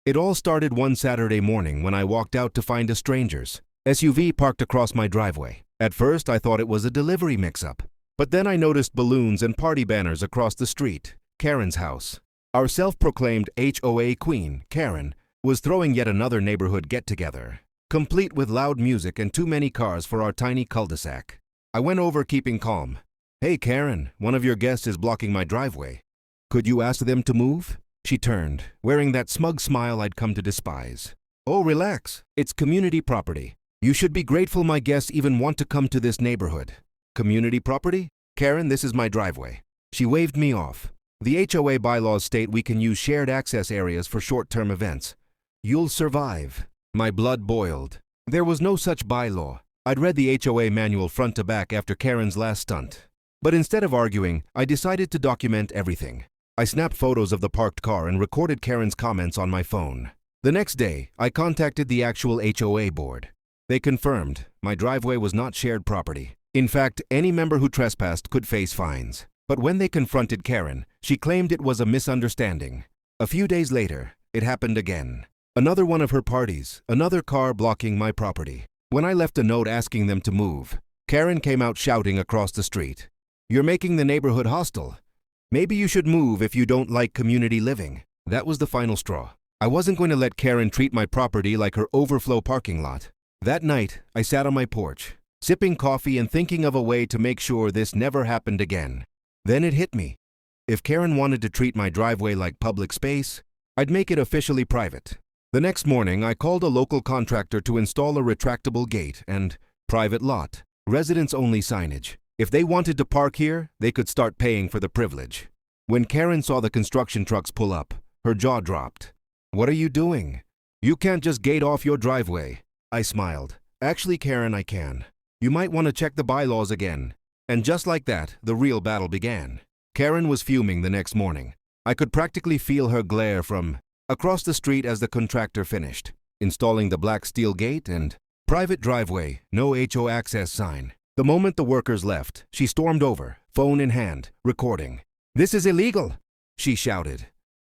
It all started one Saturday morning when I walked out to find a stranger's SUV parked across my driveway. At first, I thought it was a delivery mix-up. But then I noticed balloons and party banners across the street. Karen's house. Our self-proclaimed HOA queen, Karen, was throwing yet another neighborhood get-together, complete with loud music and too many cars for our tiny cul-de-sac. I went over keeping calm. "Hey Karen, one of your guests is blocking my driveway. Could you ask them to move?" She turned, wearing that smug smile I'd come to despise. "Oh, relax. It's community property. You should be grateful my guests even want to come to this neighborhood." "Community property? Karen, this is my driveway." She waved me off. "The HOA bylaws state we can use shared access areas for short-term events. You'll survive." My blood boiled. There was no such bylaw. I'd read the HOA manual front to back after Karen's last stunt. But instead of arguing, I decided to document everything. I snapped photos of the parked car and recorded Karen's comments on my phone. The next day, I contacted the actual HOA board. They confirmed my driveway was not shared property. In fact, any member who trespassed could face fines. But when they confronted Karen, she claimed it was a misunderstanding. A few days later, it happened again. Another one of her parties, another car blocking my property. When I left a note asking them to move, Karen came out shouting across the street, "You're making the neighborhood hostile. Maybe you should move if you don't like community living." That was the final straw. I wasn't going to let Karen treat my property like her overflow parking lot. That night, I sat on my porch, sipping coffee and thinking of a way to make sure this never happened again. Then it hit me. If Karen wanted to treat my driveway like public space, I'd make it officially private. The next morning, I called a local contractor to install a retractable gate and private lot, residents-only signage. If they wanted to park here, they could start paying for the privilege. When Karen saw the construction trucks pull up, her jaw dropped. "What are you doing? You can't just gate off your driveway." I smiled. "Actually, Karen, I can. You might want to check the bylaws again." And just like that, the real battle began. Karen was fuming the next morning. I could practically feel her glare from across the street as the contractor finished, installing the black steel gate and private driveway, no HO access sign. The moment the workers left, she stormed over, phone in hand, recording. "This is illegal," she shouted.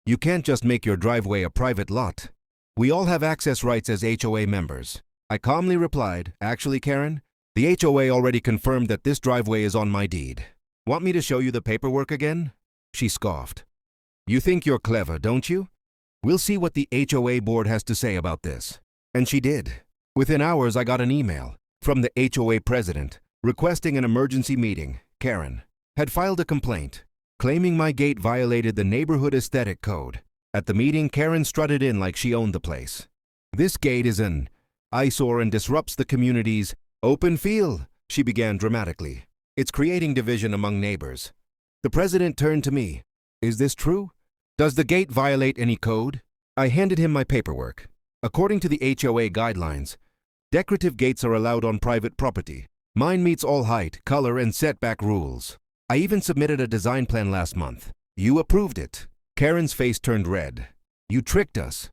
"You can't just make your driveway a private lot. We all have access rights as HOA members." I calmly replied, "Actually, Karen, the HOA already confirmed that this driveway is on my deed. Want me to show you the paperwork again?" She scoffed. "You think you're clever, don't you? We'll see what the HOA board has to say about this." And she did. Within hours, I got an email from the HOA president requesting an emergency meeting. Karen had filed a complaint, claiming my gate violated the neighborhood aesthetic code. At the meeting, Karen strutted in like she owned the place. "This gate is an eyesore and disrupts the community's open feel," she began dramatically. "It's creating division among neighbors." The president turned to me. "Is this true? Does the gate violate any code?" I handed him my paperwork. According to the HOA guidelines, decorative gates are allowed on private property. Mine meets all height, color, and setback rules. I even submitted a design plan last month. You approved it. Karen's face turned red. "You tricked us."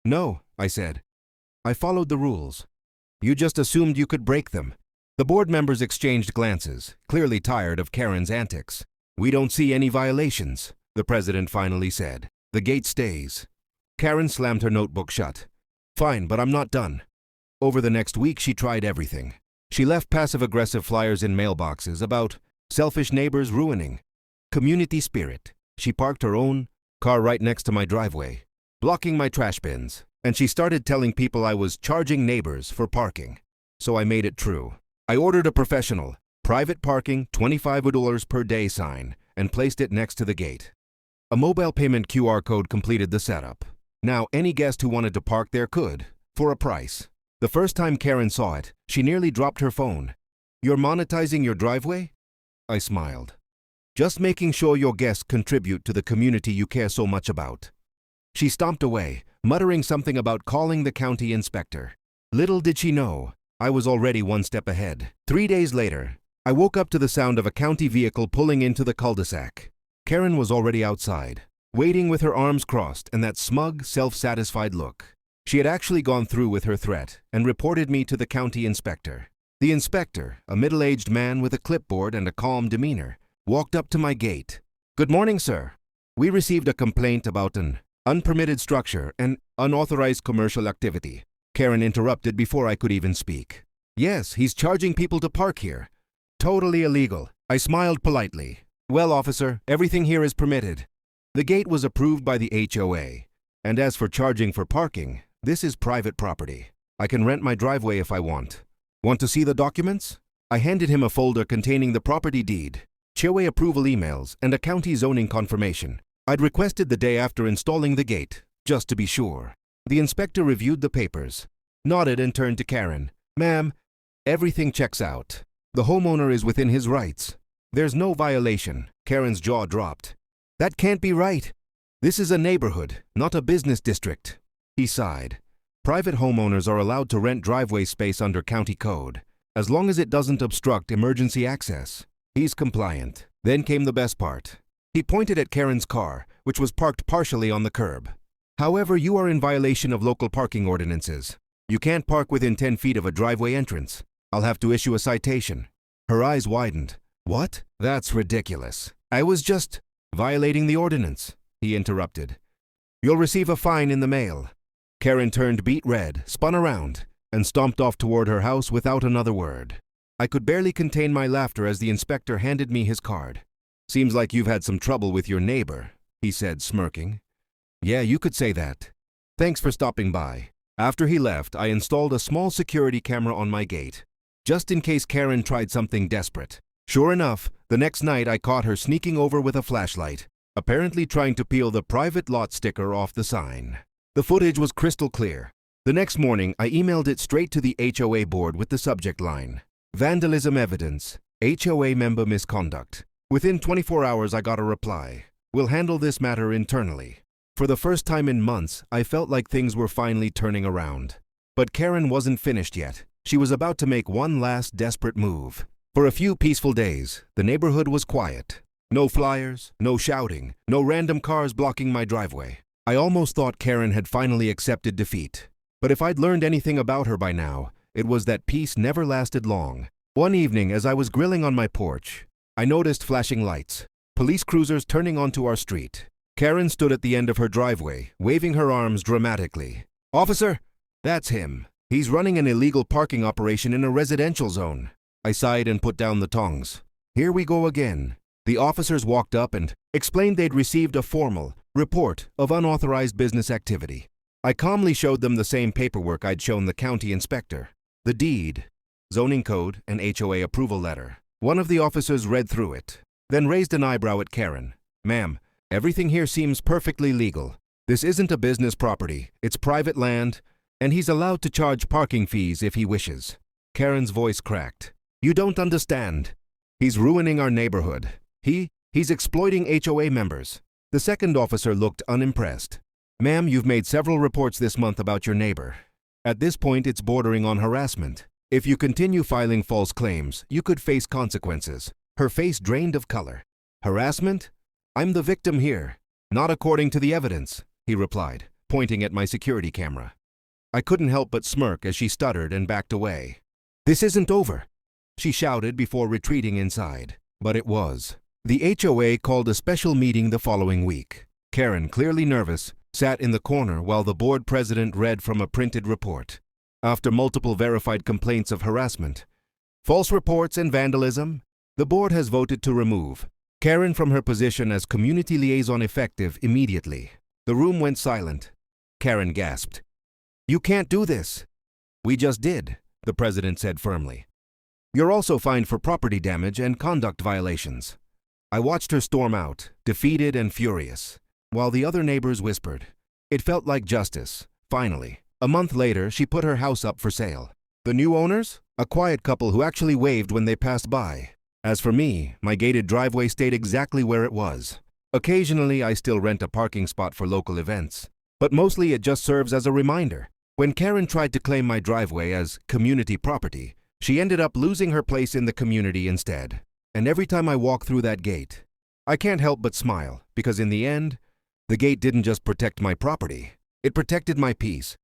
"No," I said. "I followed the rules. You just assumed you could break them." The board members exchanged glances, clearly tired of Karen's antics. "We don't see any violations," the president finally said. "The gate stays." Karen slammed her notebook shut. "Fine, but I'm not done." Over the next week, she tried everything. She left passive-aggressive flyers in mailboxes about selfish neighbors ruining community spirit. She parked her own car right next to my driveway, blocking my trash bins. And she started telling people I was charging neighbors for parking. So I made it true. I ordered a professional, private parking, $25 per day sign and placed it next to the gate. A mobile payment QR code completed the setup. Now any guest who wanted to park there could, for a price. The first time Karen saw it, she nearly dropped her phone. "You're monetizing your driveway?" I smiled. "Just making sure your guests contribute to the community you care so much about." She stomped away, muttering something about calling the county inspector. Little did she know, I was already one step ahead. 3 days later, I woke up to the sound of a county vehicle pulling into the cul-de-sac. Karen was already outside, waiting with her arms crossed and that smug, self-satisfied look. She had actually gone through with her threat and reported me to the county inspector. The inspector, a middle-aged man with a clipboard and a calm demeanor, walked up to my gate. "Good morning, sir. We received a complaint about an unpermitted structure, and unauthorized commercial activity. Karen interrupted before I could even speak. Yes, he's charging people to park here. Totally illegal. I smiled politely. Well, officer, everything here is permitted. The gate was approved by the HOA. And as for charging for parking, this is private property. I can rent my driveway if I want. Want to see the documents? I handed him a folder containing the property deed, HOA approval emails, and a county zoning confirmation. I'd requested the day after installing the gate, just to be sure. The inspector reviewed the papers, nodded and turned to Karen. Ma'am, everything checks out. The homeowner is within his rights. There's no violation. Karen's jaw dropped. That can't be right. This is a neighborhood, not a business district. He sighed. Private homeowners are allowed to rent driveway space under county code, as long as it doesn't obstruct emergency access. He's compliant. Then came the best part. He pointed at Karen's car, which was parked partially on the curb. However, you are in violation of local parking ordinances. You can't park within 10 feet of a driveway entrance. I'll have to issue a citation. Her eyes widened. What? That's ridiculous. I was just violating the ordinance, he interrupted. You'll receive a fine in the mail. Karen turned beet red, spun around, and stomped off toward her house without another word. I could barely contain my laughter as the inspector handed me his card. Seems like you've had some trouble with your neighbor, he said, smirking. Yeah, you could say that. Thanks for stopping by. After he left, I installed a small security camera on my gate, just in case Karen tried something desperate. Sure enough, the next night I caught her sneaking over with a flashlight, apparently trying to peel the private lot sticker off the sign. The footage was crystal clear. The next morning, I emailed it straight to the HOA board with the subject line, Vandalism evidence, HOA member misconduct. Within 24 hours, I got a reply. We'll handle this matter internally. For the first time in months, I felt like things were finally turning around. But Karen wasn't finished yet. She was about to make one last desperate move. For a few peaceful days, the neighborhood was quiet. No flyers, no shouting, no random cars blocking my driveway. I almost thought Karen had finally accepted defeat. But if I'd learned anything about her by now, it was that peace never lasted long. One evening, as I was grilling on my porch, I noticed flashing lights, police cruisers turning onto our street. Karen stood at the end of her driveway, waving her arms dramatically. Officer, that's him. He's running an illegal parking operation in a residential zone. I sighed and put down the tongs. Here we go again. The officers walked up and explained they'd received a formal report of unauthorized business activity. I calmly showed them the same paperwork I'd shown the county inspector. The deed, zoning code, and HOA approval letter. One of the officers read through it, then raised an eyebrow at Karen. Ma'am, everything here seems perfectly legal. This isn't a business property, it's private land, and he's allowed to charge parking fees if he wishes. Karen's voice cracked. You don't understand. He's ruining our neighborhood. He's exploiting HOA members. The second officer looked unimpressed. Ma'am, you've made several reports this month about your neighbor. At this point, it's bordering on harassment. If you continue filing false claims, you could face consequences. Her face drained of color. Harassment? I'm the victim here. Not according to the evidence, he replied, pointing at my security camera. I couldn't help but smirk as she stuttered and backed away. This isn't over, she shouted before retreating inside. But it was. The HOA called a special meeting the following week. Karen, clearly nervous, sat in the corner while the board president read from a printed report. After multiple verified complaints of harassment, false reports, and vandalism, the board has voted to remove Karen from her position as community liaison effective immediately. The room went silent. Karen gasped. You can't do this. We just did, the president said firmly. You're also fined for property damage and conduct violations. I watched her storm out, defeated and furious, while the other neighbors whispered. It felt like justice, finally. A month later, she put her house up for sale. The new owners? A quiet couple who actually waved when they passed by. As for me, my gated driveway stayed exactly where it was. Occasionally, I still rent a parking spot for local events, but mostly it just serves as a reminder. When Karen tried to claim my driveway as community property, she ended up losing her place in the community instead. And every time I walk through that gate, I can't help but smile, because in the end, the gate didn't just protect my property, it protected my peace.